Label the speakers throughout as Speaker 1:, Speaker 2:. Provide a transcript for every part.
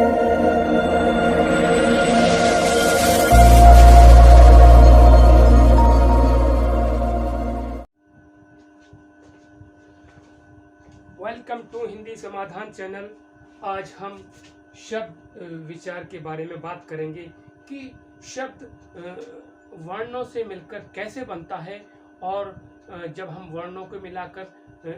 Speaker 1: Welcome to Hindi समाधान channel. आज हम शब्द विचार के बारे में बात करेंगे कि शब्द वर्णों से मिलकर कैसे बनता है और जब हम वर्णों को मिलाकर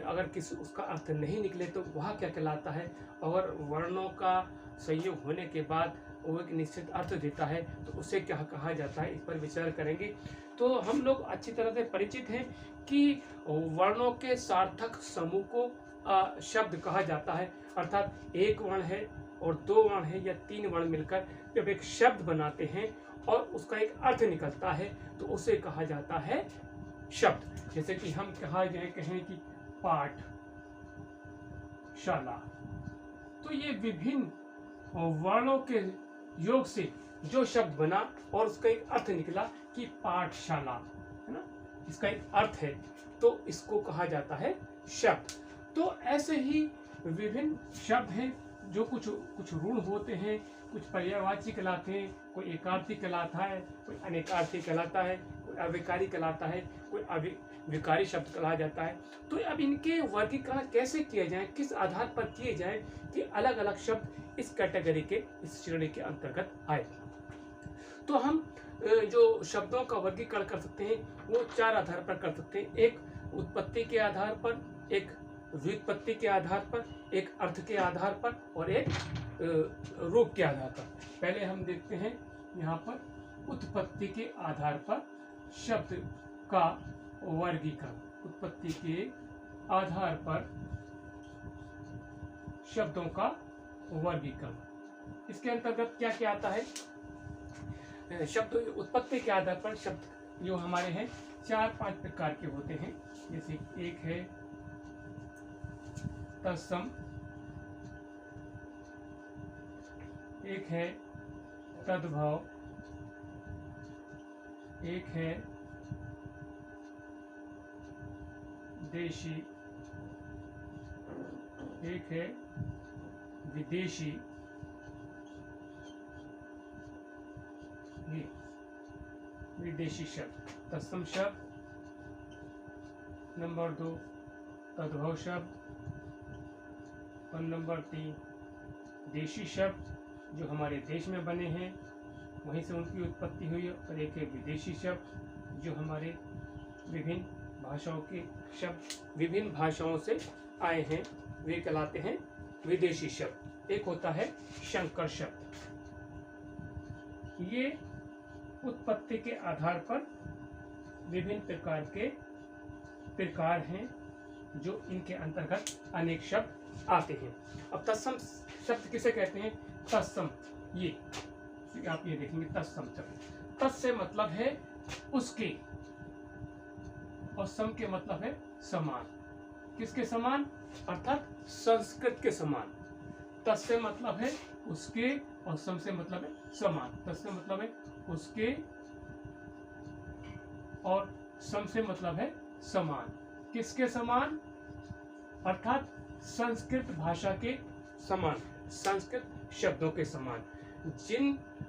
Speaker 1: अगर किसी उसका अर्थ नहीं निकले तो वह क्या कहलाता है, और वर्णों का संयोग होने के बाद वो एक निश्चित अर्थ देता है तो उसे क्या कहा जाता है, इस पर विचार करेंगे। तो हम लोग अच्छी तरह से परिचित हैं कि वर्णों के सार्थक समूह को शब्द कहा जाता है, अर्थात एक वर्ण है और दो वर्ण है या तीन वर्ण मिलकर जब एक शब्द बनाते हैं और उसका एक अर्थ निकलता है तो उसे कहा जाता है शब्द। जैसे कि हम कहें कि पाठशाला, तो ये विभिन्न वर्णों के योग से जो शब्द बना और उसका एक अर्थ निकला कि पाठशाला, है ना, इसका एक अर्थ है तो इसको कहा जाता है शब्द। तो ऐसे ही विभिन्न शब्द हैं जो कुछ ऋण होते हैं, कुछ पर्यायवाची कहलाते हैं, कोई एकार्थी कहलाता है, कोई अनेकार्थी कहलाता है, कोई अविकारी कहलाता है, कोई अविकारी शब्द कहा जाता है। तो अब इनके वर्गीकरण कैसे किए जाए, किस आधार पर किए जाए कि अलग अलग शब्द इस कैटेगरी के, इस श्रेणी के अंतर्गत आए। तो हम जो शब्दों का वर्गीकरण कर सकते हैं वो चार आधार पर कर सकते हैं। एक उत्पत्ति के आधार पर, एक व्युत्पत्ति के आधार पर, एक अर्थ के आधार पर और एक रूप के आधार पर। पहले हम देखते हैं यहाँ पर उत्पत्ति के आधार पर शब्द का वर्गीकरण। उत्पत्ति के आधार पर शब्दों का वर्गीकरण, इसके अंतर्गत क्या क्या आता है। शब्द उत्पत्ति के आधार पर शब्द जो हमारे हैं 4-5 प्रकार के होते हैं। जैसे एक है तत्सम, एक है तद्भव, एक है देशी, एक है विदेशी, विदेशी शब्द तत्सम शब्द। नंबर 2 तद्भव शब्द, और नंबर 3 देशी शब्द जो हमारे देश में बने हैं, वहीं से उनकी उत्पत्ति हुई है, और एक है विदेशी शब्द जो हमारे विभिन्न भाषाओं के शब्द विभिन्न भाषाओं से आए हैं, वे कहलाते हैं विदेशी शब्द। एक होता है संकर शब्द। ये उत्पत्ति के आधार पर विभिन्न प्रकार के प्रकार हैं जो इनके अंतर्गत अनेक शब्द आते हैं। अब तत्सम शब्द किसे कहते हैं। तत्सम, ये आप ये देखेंगे तत्सम शब्द, तत् से मतलब है उसके और सम के मतलब है समान। किसके समान, अर्थात संस्कृत के समान। तत् से मतलब है उसके और सम से मतलब है समान। तत् से मतलब है उसके और सम से मतलब है समान। किसके समान, अर्थात संस्कृत भाषा के समान, संस्कृत शब्दों के समान।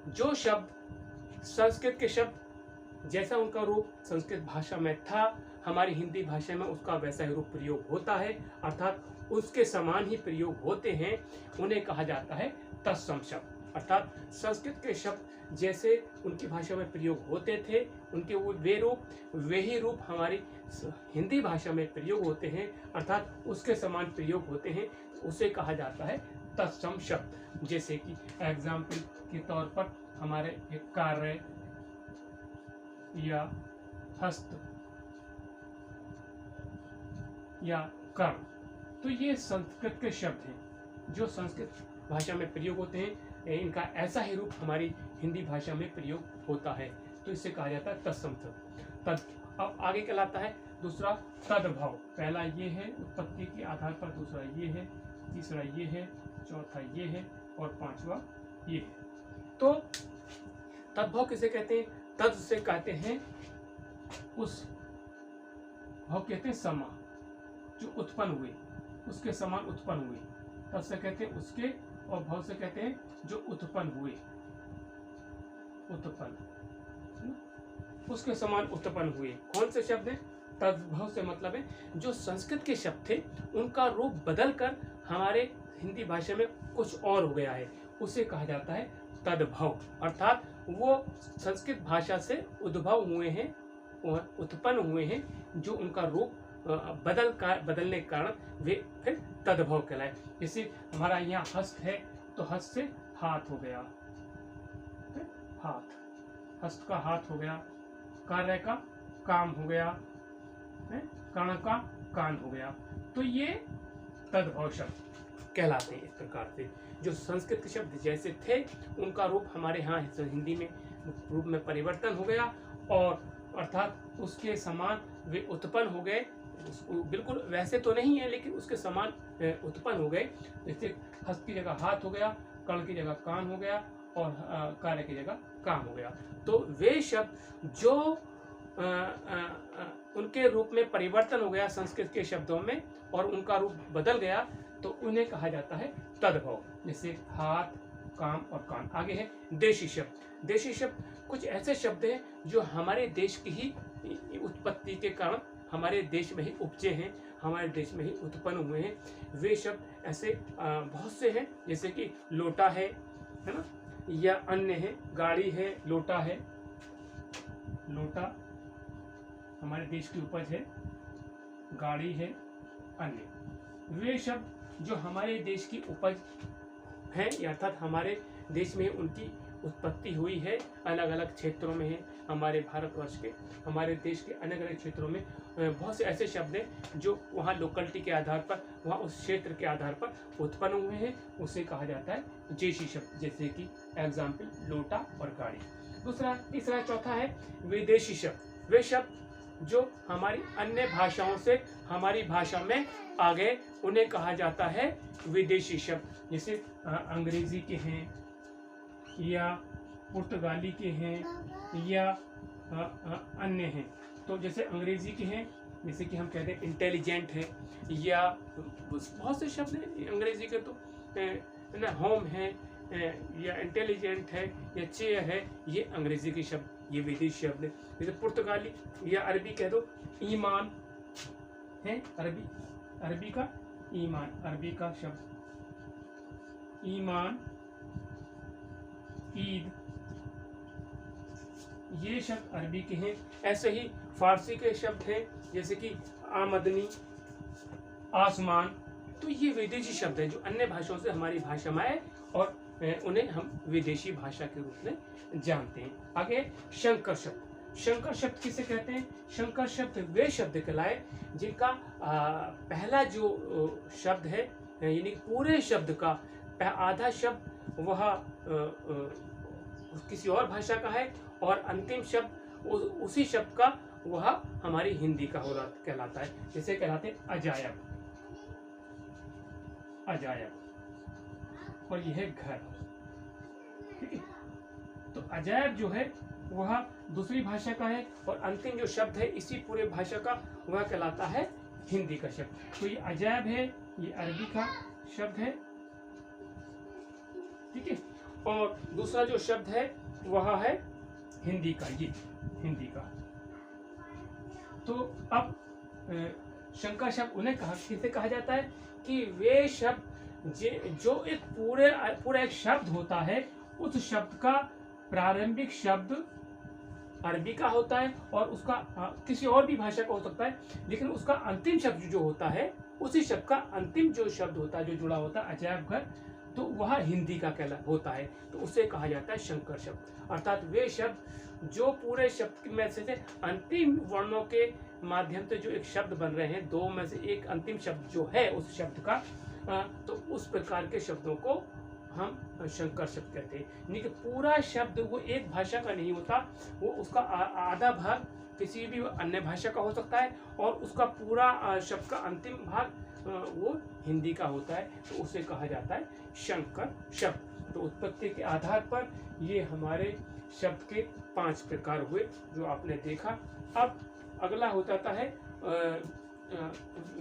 Speaker 1: जो शब्द संस्कृत के शब्द जैसा उनका रूप संस्कृत भाषा में था, हमारी हिंदी भाषा में उसका वैसा ही रूप प्रयोग होता है, अर्थात उसके समान ही प्रयोग होते हैं, उन्हें कहा जाता है तत्सम शब्द। अर्थात संस्कृत के शब्द जैसे उनकी भाषा में प्रयोग होते थे, उनके वे ही रूप हमारी हिंदी भाषा में प्रयोग होते हैं, अर्थात उसके समान प्रयोग होते हैं, उसे कहा जाता है तत्सम शब्द। जैसे कि एग्जाम्पल के तौर पर हमारे एक कार्य या हस्त या कर्म, तो ये संस्कृत के शब्द हैं जो संस्कृत भाषा में प्रयोग होते हैं, इनका ऐसा ही रूप हमारी हिंदी भाषा में प्रयोग होता है, तो इसे कहा जाता है तत्सम शब्द। अब आगे कहलाता है दूसरा तद्भव। पहला ये है उत्पत्ति के आधार पर, दूसरा ये है, तीसरा ये है, चौथा ये है और पांचवा ये है। तो तद्भव किसे कहते हैं। तद से कहते हैं उस, भव कहते हैं समा, जो उत्पन्न हुए, उसके समान उत्पन्न हुए। तद से कहते हैं उसके और भव से कहते हैं जो उत्पन्न हुए, उत्पन्न, उसके समान उत्पन्न हुए। कौन से शब्द हैं? तद्भव से मतलब है जो संस्कृत के शब्द थे उनका रूप बदल कर हमारे हिंदी भाषा में कुछ और हो गया है, उसे कहा जाता है तद्भव। अर्थात वो संस्कृत भाषा से उद्भव हुए हैं, उत्पन्न हुए हैं, जो उनका रूप बदलने के कारण वे फिर तद्भव कहलाए। जैसे हमारा यहाँ हस्त है तो हस्त से हाथ हो गया, हाथ, हस्त का हाथ हो गया, कार्य का काम हो गया, कर्ण का कान हो गया। तो ये तद्भव शब्द कहलाते हैं। इस प्रकार से जो संस्कृत के शब्द जैसे थे उनका रूप हमारे यहाँ हिंदी में रूप में परिवर्तन हो गया, और अर्थात उसके समान वे उत्पन्न हो गए। बिल्कुल वैसे तो नहीं है लेकिन उसके समान उत्पन्न हो गए। जैसे हस्त की जगह हाथ हो गया, कर्ण की जगह कान हो गया, और कार्य की जगह काम हो गया। तो वे शब्द जो उनके रूप में परिवर्तन हो गया संस्कृत के शब्दों में और उनका रूप बदल गया, तो उन्हें कहा जाता है तद्भव। जैसे हाथ, काम और कान। आगे है देशी शब्द। देशी शब्द कुछ ऐसे शब्द हैं जो हमारे देश की ही उत्पत्ति के कारण हमारे देश में ही उपजे हैं, हमारे देश में ही उत्पन्न हुए हैं। वे शब्द ऐसे बहुत से हैं, जैसे कि लोटा है ना, या अन्य है, गाड़ी है, लोटा है, लोटा हमारे देश की उपज है, गाड़ी है, अन्य। वे शब्द जो हमारे देश की उपज है, अर्थात हमारे देश में उनकी उत्पत्ति हुई है, अलग अलग क्षेत्रों में है, हमारे भारतवर्ष के, हमारे देश के अलग अलग क्षेत्रों में बहुत से ऐसे शब्द हैं जो वहाँ लोकलिटी के आधार पर, वहाँ उस क्षेत्र के आधार पर उत्पन्न हुए हैं, उसे कहा जाता है देशी शब्द। जैसे कि एग्जाम्पल लोटा और गाड़ी। दूसरा, तीसरा, चौथा है विदेशी शब्द। वे शब्द जो हमारी अन्य भाषाओं से हमारी भाषा में आ गए, उन्हें कहा जाता है विदेशी शब्द। जैसे अंग्रेजी के हैं, या पुर्तगाली के हैं, या अन्य हैं। तो जैसे अंग्रेजी के हैं, जैसे कि हम कहते हैं इंटेलिजेंट है, या बहुत से शब्द हैं अंग्रेजी के, तो ना होम है, या इंटेलिजेंट है, या चेयर है, ये अंग्रेजी के शब्द, ये विदेशी शब्द है। जैसे पुर्तगाली या अरबी कह दो, ईमान है, अरबी का ईमान, अरबी का शब्द ईमान, ईद, ये शब्द अरबी के हैं। ऐसे ही फारसी के शब्द हैं, जैसे कि आमदनी, आसमान। तो ये विदेशी शब्द हैं जो अन्य भाषाओं से हमारी भाषा में आए और उन्हें हम विदेशी भाषा के रूप में जानते हैं। आगे शंकर शब्द। शंकर शब्द किसे कहते हैं? शंकर शब्द वे शब्द कहलाए जिनका पहला जो शब्द है, यानी पूरे शब्द का आधा शब्द वह किसी और भाषा का है, और अंतिम शब्द उसी शब्द का वह हमारी हिंदी का कहलाता है। जैसे कहलाते हैं अजायब, अजायब, और यह है घर। ठीक है, तो अजायब जो है वह दूसरी भाषा का है, और अंतिम जो शब्द है इसी पूरे भाषा का वह कहलाता है हिंदी का शब्द। तो ये अजायब है, ये अरबी का शब्द है। ठीक है, और दूसरा जो शब्द है वह है हिंदी का, ये हिंदी का। तो अब शंकर शब्द उन्हें किसे कहा जाता है कि वे शब्द जो एक पूरा एक शब्द होता है, उस शब्द का प्रारंभिक शब्द अरबी का होता है, और उसका किसी और भी भाषा का हो सकता है, लेकिन उसका अंतिम शब्द जो होता है, उसी शब्द का अंतिम जो शब्द होता है, जो जुड़ा होता है अजायब घर, तो वह हिंदी का होता है। तो उसे कहा जाता है शंकर शब्द। अर्थात वे शब्द जो पूरे शब्द में से अंतिम वर्णों के माध्यम से जो एक शब्द बन रहे हैं, दो में से एक अंतिम शब्द जो है उस शब्द का, तो उस प्रकार के शब्दों को हम शंकर शब्द कहते हैं। यानी कि पूरा शब्द वो एक भाषा का नहीं होता, वो उसका आधा भाग किसी भी अन्य भाषा का हो सकता है, और उसका पूरा शब्द का अंतिम भाग वो हिंदी का होता है, तो उसे कहा जाता है शंकर शब्द। तो उत्पत्ति के आधार पर ये हमारे शब्द के 5 प्रकार हुए जो आपने देखा। अब अगला हो जाता है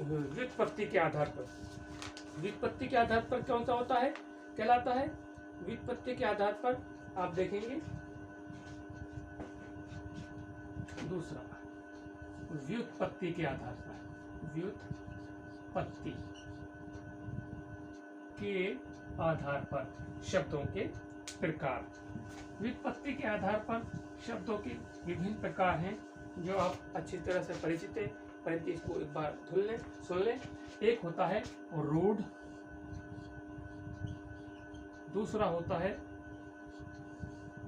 Speaker 1: व्युत्पत्ति के आधार पर। व्युत्पत्ति के आधार पर कौन सा होता है? कहलाता है। व्युत्पत्ति के आधार पर आप देखेंगे। दूसरा, व्युत्पत्ति के आधार पर, व्युत्पत्ति के आधार पर शब्दों के प्रकार। व्युत्पत्ति के आधार पर शब्दों के विभिन्न प्रकार हैं जो आप अच्छी तरह से परिचित हैं, परंतु इसको एक बार सुन लें। एक होता है रूढ़, दूसरा होता है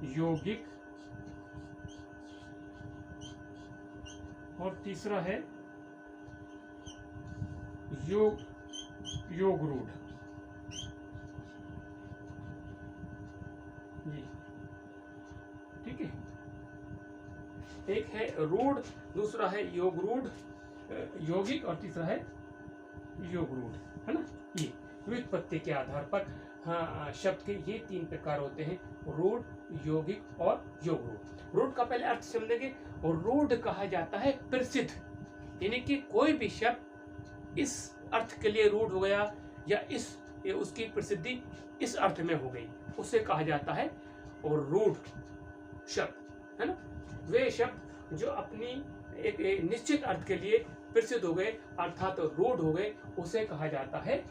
Speaker 1: यौगिक, और तीसरा है योग रूढ़। ये ठीक है, एक है रूढ़, दूसरा है योग रूढ़, यौगिक, और तीसरा है योग रूढ़, है ना। ये व्युत्पत्ति के आधार पर हाँ शब्द के ये तीन प्रकार होते हैं, रूढ़, यौगिक और योग रूढ़। रूढ़ का पहले अर्थ समझेंगे। और रूढ़ कहा जाता है प्रसिद्ध, यानी कि कोई भी शब्द इस अर्थ के लिए रूढ़ हो गया या उसकी प्रसिद्धि इस अर्थ में हो गई, उसे कहा जाता है और रूढ़ शब्द, है ना। वे शब्द जो अपनी एक निश्चित अर्थ के लिए प्रसिद्ध हो गए अर्थात रूढ़ हो गए, उसे कहा जाता है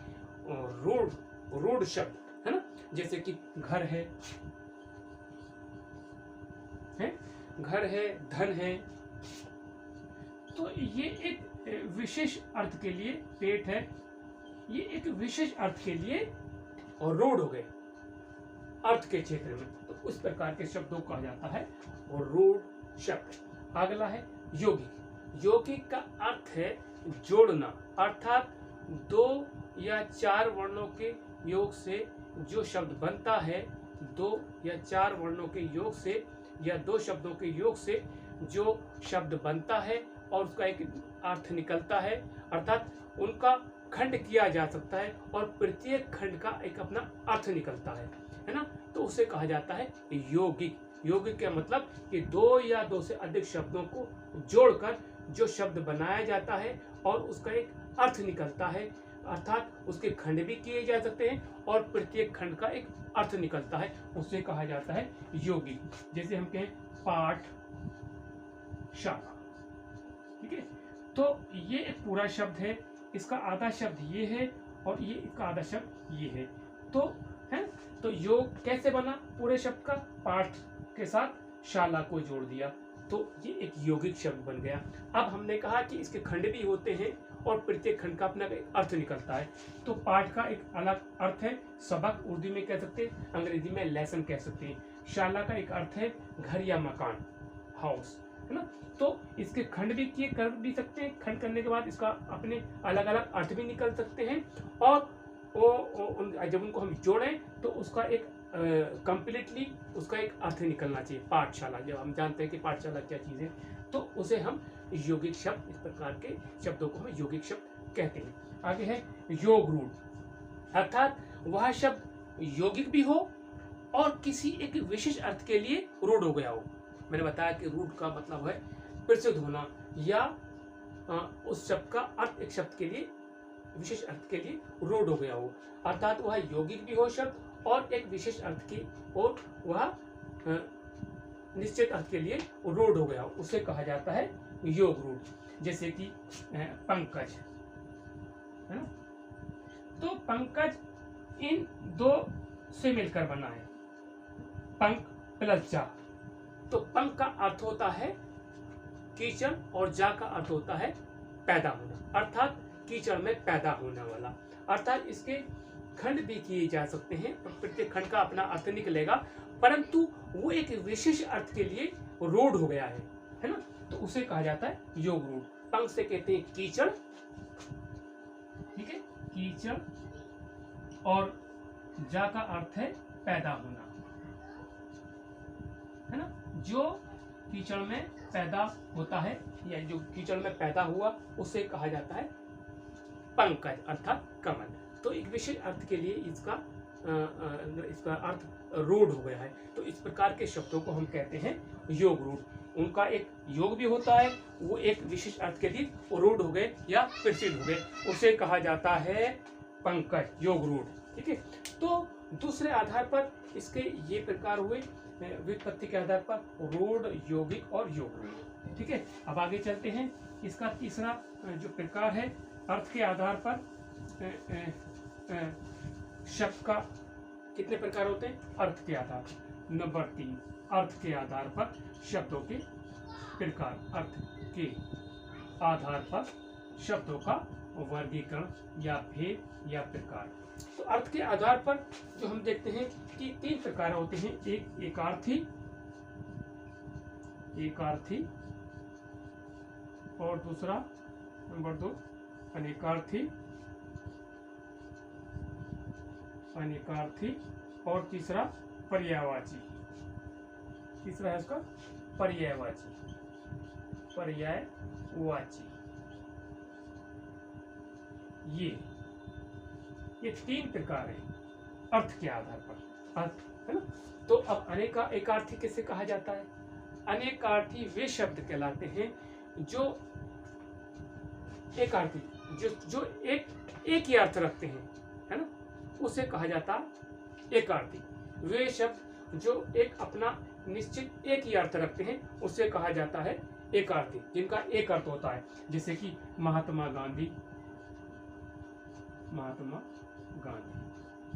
Speaker 1: रूढ़ शब्द, है ना। जैसे कि घर है, घर है, धन है, तो ये एक विशेष अर्थ के लिए, पेट है, ये एक विशेष अर्थ के लिए और रूढ़ हो गए अर्थ के क्षेत्र में, तो उस प्रकार के शब्दों को कहा जाता है और रूढ़ शब्द। अगला है यौगिक। यौगिक का अर्थ है जोड़ना, अर्थात 2 या 4 वर्णों के योग से जो शब्द बनता है, 2 या 4 वर्णों के योग से या 2 शब्दों के योग से जो शब्द बनता है और उसका एक अर्थ निकलता है, अर्थात उनका खंड किया जा सकता है और प्रत्येक खंड का एक अपना अर्थ निकलता है ना, तो उसे कहा जाता है यौगिक। यौगिक का मतलब कि 2 या 2 से अधिक शब्दों को जोड़कर जो शब्द बनाया जाता है और उसका एक अर्थ निकलता है, अर्थात उसके खंड भी किए जा सकते हैं और प्रत्येक खंड का एक अर्थ निकलता है, उसे कहा जाता है यौगिक। जैसे हम कहें पाठ शाला, ठीक है, तो ये एक पूरा शब्द है, इसका आधा शब्द ये है और ये इसका आधा शब्द ये है, तो है तो योग कैसे बना पूरे शब्द का, पाठ के साथ शाला को जोड़ दिया, तो ये एक यौगिक शब्द बन गया। अब हमने कहा कि इसके खंड भी होते हैं और प्रत्येक खंड का अपना एक अर्थ निकलता है, तो पाठ का एक अलग अर्थ है, सबक उर्दू में कह सकते हैं, अंग्रेजी में लेसन कह सकते हैं। शाला का एक अर्थ है घर या मकान, हाउस, है ना, तो इसके खंड भी किए कर भी सकते हैं, खंड करने के बाद इसका अपने अलग अलग अर्थ भी निकल सकते हैं, और जब उनको हम जोड़ें तो उसका एक कंप्लीटली उसका एक अर्थ निकलना चाहिए। पाठशाला, जब हम जानते हैं कि पाठशाला क्या चीज़ है, तो उसे हम यौगिक शब्द, इस प्रकार के शब्दों को हम यौगिक शब्द कहते हैं। आगे है योग रूढ़, अर्थात वह शब्द यौगिक भी हो और किसी एक विशेष अर्थ के लिए रूढ़ हो गया हो। मैंने बताया कि रूढ़ का मतलब है प्रसिद्ध होना या उस शब्द का अर्थ एक शब्द के लिए, विशेष अर्थ के लिए रूढ़ हो गया हो, अर्थात वह यौगिक भी हो शब्द और एक विशेष अर्थ की और वह निश्चित अर्थ के लिए रूढ़ हो गया हो, उसे कहा जाता है योग रूढ़। जैसे कि पंकज, है ना, तो पंकज इन 2 से मिलकर बना है, पंक प्लस जा, तो पंक का अर्थ होता है कीचड़ और जा का अर्थ होता है पैदा होना, अर्थात कीचड़ में पैदा होने वाला, अर्थात इसके खंड भी किए जा सकते हैं, प्रत्येक खंड का अपना अर्थ निकलेगा, परंतु वो एक विशेष अर्थ के लिए रूढ़ हो गया है ना, तो उसे कहा जाता है योग रूढ़। पंक से कहते हैं कीचड़, ठीक है, कीचड़, और जा का अर्थ है पैदा होना, है ना, जो कीचड़ में पैदा होता है या जो कीचड़ में पैदा हुआ उसे कहा जाता है पंकज अर्थात कमल। तो एक विशेष अर्थ के लिए इसका अर्थ रूढ़ हो गया है, तो इस प्रकार के शब्दों को हम कहते हैं योग रूढ़। उनका एक योग भी होता है, वो एक विशेष अर्थ के लिए रूढ़ हो गए या प्रसिद्ध हो गए, उसे कहा जाता है पंकज, योग रूढ़, ठीक है। तो दूसरे आधार पर इसके ये प्रकार हुए व्युत्पत्ति के आधार पर रूढ़, यौगिक और योग रूढ़। ठीक है, अब आगे चलते हैं। इसका तीसरा जो प्रकार है, अर्थ के आधार पर शब्द का कितने प्रकार होते हैं? अर्थ के आधार पर। नंबर 3, अर्थ के आधार पर शब्दों के प्रकार। अर्थ के आधार पर शब्दों का वर्गीकरण या भेद या प्रकार। तो अर्थ के आधार पर जो हम देखते हैं कि 3 प्रकार होते हैं। एक एकार्थी, और दूसरा नंबर 2 अनेकार्थी, और तीसरा पर्यायवाची। तीसरा है उसका पर्यायवाची। ये 3 प्रकार है अर्थ के आधार पर। अर्थ है ना। तो अब एकार्थी किसे कहा जाता है? अनेकार्थी वे शब्द कहलाते हैं जो एकार्थी, जो एक ही अर्थ रखते हैं, है ना, उसे कहा जाता है एकार्थी। वे शब्द जो एक अपना निश्चित एक ही अर्थ रखते हैं उसे कहा जाता है एकार्थी, जिनका एक अर्थ होता है। जैसे कि महात्मा गांधी,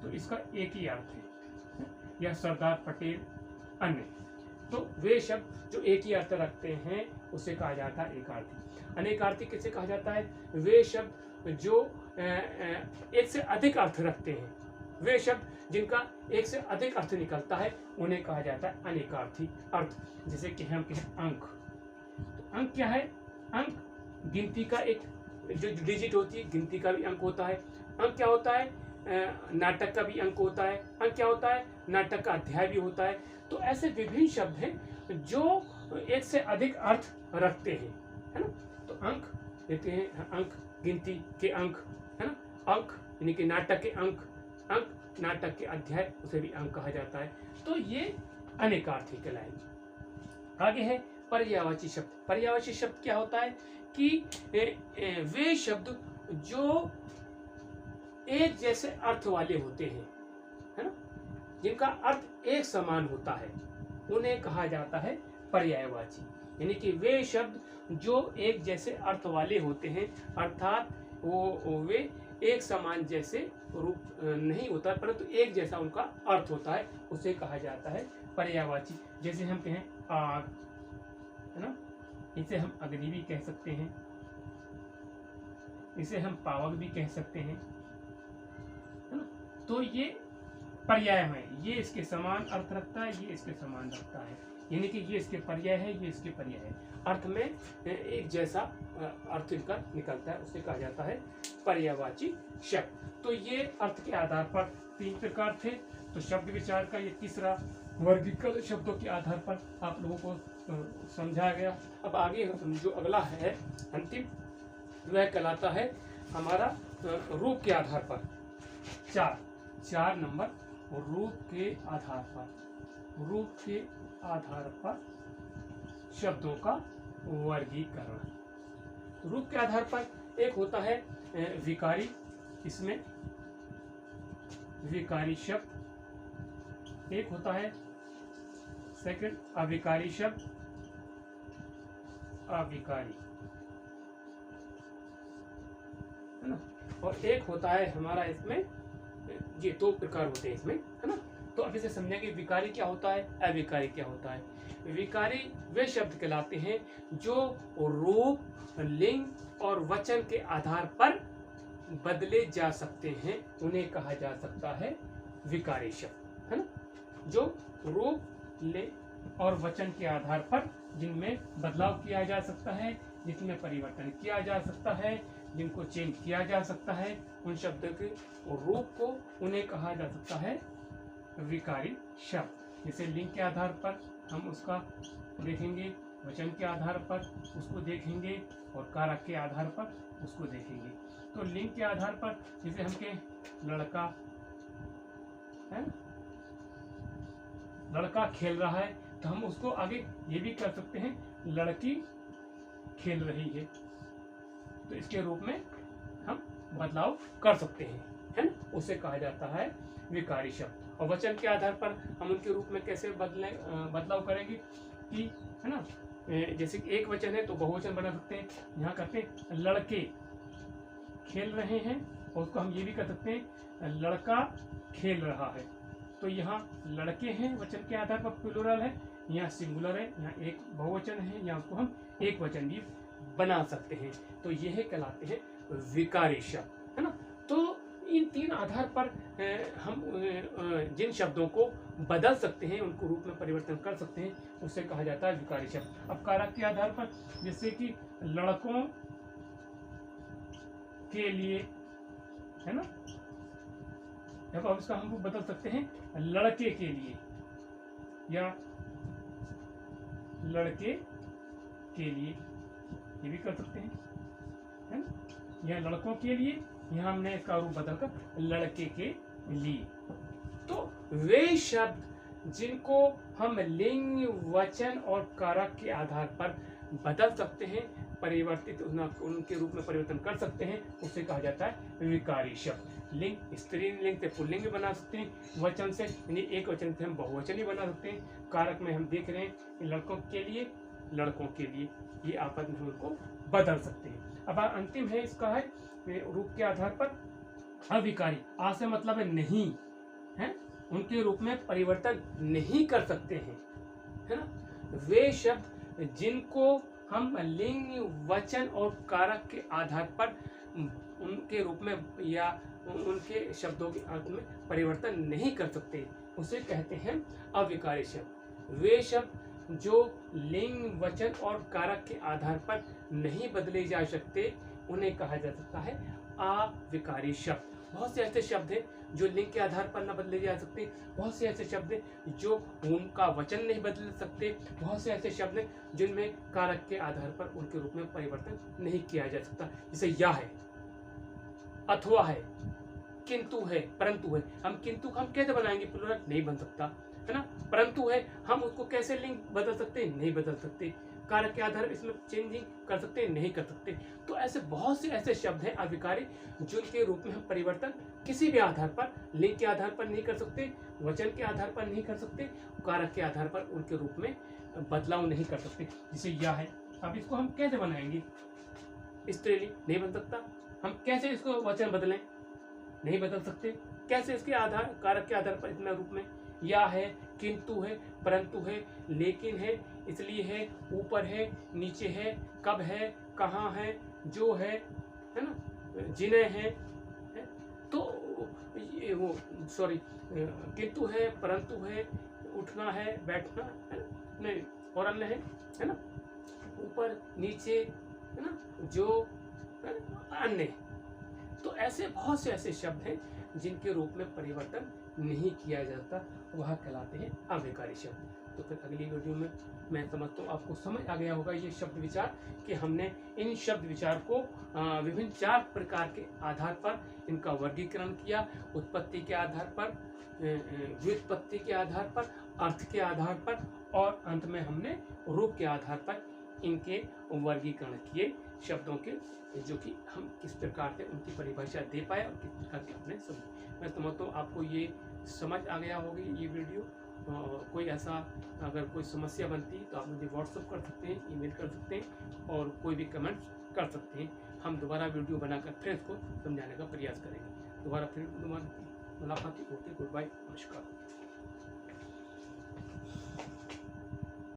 Speaker 1: तो इसका एक ही अर्थ है। या सरदार पटेल, अन्य। तो वे शब्द जो एक ही अर्थ रखते हैं उसे कहा जाता है एकार्थी। अनेकार्थी किसे कहा जाता है? वे शब्द जो एक से अधिक अर्थ रखते हैं, वे शब्द जिनका एक से अधिक अर्थ निकलता है उन्हें कहा जाता है अनेकार्थी अर्थ। जैसे कि हम कहें अंक। तो अंक क्या है? अंक गिनती का एक जो डिजिट होती है, गिनती का भी अंक होता है। अंक क्या होता है? नाटक का भी अंक होता है। अंक क्या होता है? नाटक का अध्याय भी होता है। तो ऐसे विभिन्न शब्द हैं जो एक से अधिक अर्थ रखते हैं, है ना। तो अंक देते हैं, अंक गिनती के अंक, है ना। अंक यानी कि नाटक के अंक, नाटक के अध्याय, उसे भी अंक कहा जाता है। तो ये अनेकार्थी कहलाएंगे। आगे है पर्यायवाची शब्द। पर्यायवाची शब्द क्या होता है कि वे शब्द जो एक जैसे अर्थ वाले होते हैं, है ना, जिनका अर्थ एक समान होता है, उन्हें कहा जाता है पर्यायवाची। यानी कि वे शब्द जो एक जैसे अर्थ वाले होते हैं, अर्थात वो वे एक समान जैसे रूप नहीं होता परंतु एक जैसा उनका अर्थ होता है, उसे कहा जाता है पर्यायवाची। जैसे हम कहें आग, है ना, इसे हम अग्नि भी कह सकते हैं, इसे हम पावक भी कह सकते हैं, है ना। तो ये पर्याय है, ये इसके समान अर्थ रखता है, ये इसके समान रखता है। यानी कि ये इसके पर्याय है, ये इसके पर्याय है। अर्थ में एक जैसा अर्थ इनका निकलता है, उसे कहा जाता है पर्यायवाची शब्द। तो ये अर्थ के आधार पर 3 प्रकार थे। तो शब्द विचार का ये तीसरा वर्गीकरण शब्दों के आधार पर आप लोगों को समझा गया। अब आगे जो अगला है अंतिम, वह कहलाता है हमारा रूप के आधार पर। 4 नंबर रूप के आधार पर शब्दों का वर्गीकरण। रूप के आधार पर एक होता है विकारी, इसमें विकारी शब्द एक होता है। सेकंड अविकारी शब्द, अविकारी, है ना। और एक होता है हमारा इसमें, ये 2 प्रकार होते हैं इसमें, है ना। तो अब इसे समझेंगे विकारी क्या होता है, अविकारी क्या होता है। विकारी वे शब्द कहलाते हैं जो रूप, लिंग और वचन के आधार पर बदले जा सकते हैं, उन्हें कहा जा सकता है विकारी शब्द, है ना। जो रूप, लिंग और वचन के आधार पर जिनमें बदलाव किया जा सकता है, जिसमें परिवर्तन किया जा सकता है, जिनको चेंज किया जा सकता है, उन शब्द के रूप को उन्हें कहा जा सकता है विकारी शब्द। जैसे लिंग के आधार पर हम उसका देखेंगे, वचन के आधार पर उसको देखेंगे और कारक के आधार पर उसको देखेंगे। तो लिंग के आधार पर जैसे हम के लड़का है, लड़का खेल रहा है, तो हम उसको आगे ये भी कर सकते हैं लड़की खेल रही है। तो इसके रूप में हम बदलाव कर सकते हैं, है ना। उसे कहा जाता है विकारी शब्द। और वचन के आधार पर हम उनके रूप में कैसे बदलाव करेंगे कि, है ना, जैसे कि एक वचन है तो बहुवचन बना सकते हैं। यहाँ करते हैं लड़के खेल रहे हैं, और उसको हम ये भी कर सकते हैं लड़का खेल रहा है। तो यहाँ लड़के हैं वचन के आधार पर प्लूरल है, यहाँ सिंगुलर है, यहाँ एक बहुवचन है, यहाँ उसको हम एक वचन भी बना सकते हैं। तो यह कहलाते हैं विकारी शब्द, है ना। तो इन तीन आधार पर हम जिन शब्दों को बदल सकते हैं, उनको रूप में परिवर्तन कर सकते हैं, उसे कहा जाता है विकारी शब्द। अब कारक के आधार पर जैसे कि लड़कों के लिए, है ना, अब इसका हम बदल सकते हैं लड़के के लिए या लड़के के लिए, ये भी कर सकते हैं, है ना। यह लड़कों के लिए, यहाँ हमने इसका रूप बदलकर लड़के के लिए। तो वे शब्द जिनको हम लिंग, वचन और कारक के आधार पर बदल सकते हैं, परिवर्तित उनके रूप में परिवर्तन कर सकते हैं, उसे कहा जाता है विकारी शब्द। लिंग, स्त्रीलिंग से पुल्लिंग बना सकते हैं, वचन से यानी एक वचन से हम बहुवचन ही बना सकते हैं। कारक में हम देख रहे हैं लड़कों के लिए, लड़कों के लिए, ये आपस में उनको बदल सकते हैं। अब अंतिम है इसका है रूप के आधार पर अविकारी। आ से मतलब है नहीं, है, उनके रूप में परिवर्तन नहीं कर सकते हैं, है ना। वे शब्द जिनको हम लिंग, वचन और कारक के आधार पर उनके रूप में या उनके शब्दों के अर्थ में परिवर्तन नहीं कर सकते, उसे कहते हैं अविकारी शब्द। वे शब्द जो लिंग, वचन और कारक के आधार पर नहीं बदले जा सकते, उन्हें कहा जा सकता है अविकारी शब्द। बहुत से ऐसे शब्द हैं जो लिंग के आधार पर न बदले जा सकते, बहुत से ऐसे शब्द हैं जो उनका वचन नहीं बदल सकते, बहुत से ऐसे शब्द हैं जिनमें कारक के आधार पर उनके रूप में परिवर्तन नहीं किया जा सकता। जैसे या है, अथवा है, किंतु है, परंतु है। हम किंतु हम कैसे बनाएंगे, प्लूरल नहीं बन सकता, है ना। परंतु है, हम उसको कैसे लिंग बदल सकते हैं, नहीं बदल सकते। कारक के आधार पर इसमें चेंजिंग कर सकते हैं, नहीं कर सकते। तो ऐसे बहुत से ऐसे शब्द हैं अविकारी, जिनके रूप में हम परिवर्तन किसी भी आधार पर, लिंग के आधार पर नहीं कर सकते, वचन के आधार पर नहीं कर सकते, कारक के आधार पर उनके रूप में बदलाव नहीं कर सकते। जैसे या है, अब इसको हम कैसे बनाएंगे, स्त्रीलिंग नहीं बन सकता। हम कैसे इसको वचन बदलें, नहीं बदल सकते। कैसे इसके आधार, कारक के आधार पर इतना रूप में या है, किंतु है, परंतु है, लेकिन है, इसलिए है, ऊपर है, नीचे है, कब है, कहाँ है, जो है ना, जिन्हें है। तो ये वो सॉरी किंतु है, परंतु है, उठना है, बैठना है, नहीं, और अन्य है ना, ऊपर, नीचे, है ना, जो, अन्य। तो ऐसे बहुत से ऐसे शब्द हैं जिनके रूप में परिवर्तन नहीं किया जाता, वह कहलाते हैं अविकारी शब्द। तो फिर अगली वीडियो में मैं समझता हूँ आपको समझ आ गया होगा ये शब्द विचार, कि हमने इन शब्द विचार को विभिन्न 4 प्रकार के आधार पर इनका वर्गीकरण किया। उत्पत्ति के आधार पर, व्युत्पत्ति के आधार पर, अर्थ के आधार पर, और अंत में हमने रूप के आधार पर इनके वर्गीकरण किए शब्दों के, जो कि हम किस प्रकार से उनकी परिभाषा दे पाए और किस प्रकार के अपने समझ। मैं समझता हूँ आपको ये समझ आ गया होगी ये वीडियो। कोई ऐसा अगर कोई समस्या बनती है तो आप मुझे व्हाट्सअप कर सकते हैं, ईमेल कर सकते हैं, और कोई भी कमेंट्स कर सकते हैं। हम दोबारा वीडियो बनाकर फिर इसको समझाने का प्रयास करेंगे। दोबारा फिर मुलाकात होती। गुड बाय, नमस्कार।